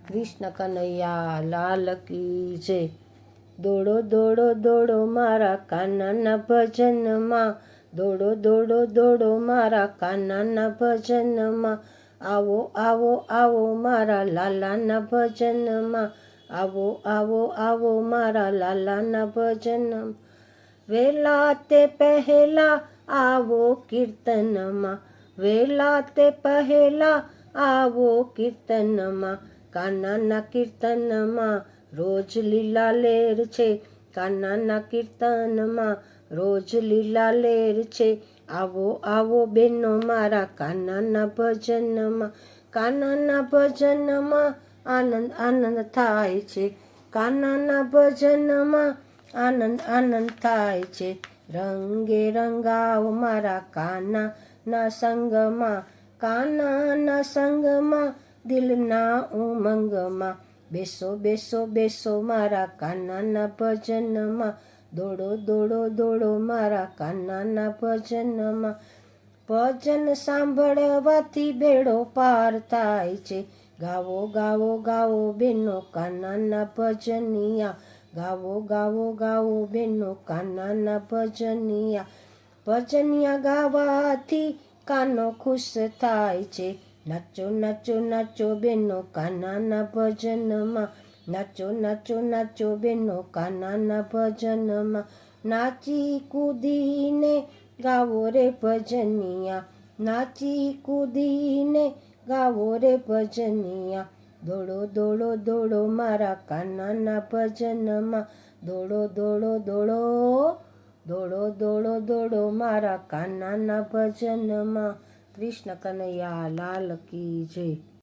કૃષ્ણ કનૈયા લાલ કી જય। દોડો દોડો દોડો મારા કાનાના ભજનમાં, દોડો દોડો દોડો મારા કાનાના ભજનમાં, આવો આવો આવો મારા લાલાના ભજનમાં, આવો આવો આવો મારા લાલાના ભજનમાં। વેલા તે પહેલા આવો કીર્તનમાં, વેલા તે પહેલા આવો કીર્તનમાં, કાનાના કીર્તનમાં રોજ લીલા લેર છે, કાનાના કીર્તનમાં રોજ લીલા લેર છે। આવો આવો બેનો મારા કાનાના ભજનમાં, કાનાના ભજનમાં આનંદ આનંદ થાય છે, કાનાના ભજનમાં આનંદ આનંદ થાય છે। રંગે રંગાવો મારા કાનાના સંગમાં, કાનાના સંગમાં દિલના ઉમંગમાં, બેસો બેસો બેસો મારા કાનાના ભજનમાં, દોડો દોડો દોડો મારા કાનાના ભજનમાં। ભજન સાંભળવાથી બેડો પાર થાય છે, ગાવો ગાવો ગાવો બેનો કાનાના ભજનિયા, ગાવો ગાવો ગાવો બેનો કાનાના ભજનિયા। ભજનિયા ગાવાથી કાનો ખુશ થાય છે, નાચો નાચો નાચો બેનો કાનાના ભજનમાં, નાચો નાચો નાચો બેનો કાનાના ભજનમાં। નાચી કૂદીને ગાવો રે ભજનિયા, નાચી કૂદીને ગાવો રે ભજનિયા। દોડો દોડો દોડો મારા કાનાના ભજનમાં, દોડો દોડો દોડો, દોડો દોડો દોડો મારા કાનાના ભજનમાં। કૃષ્ણ કનૈયા લાલ કી જય।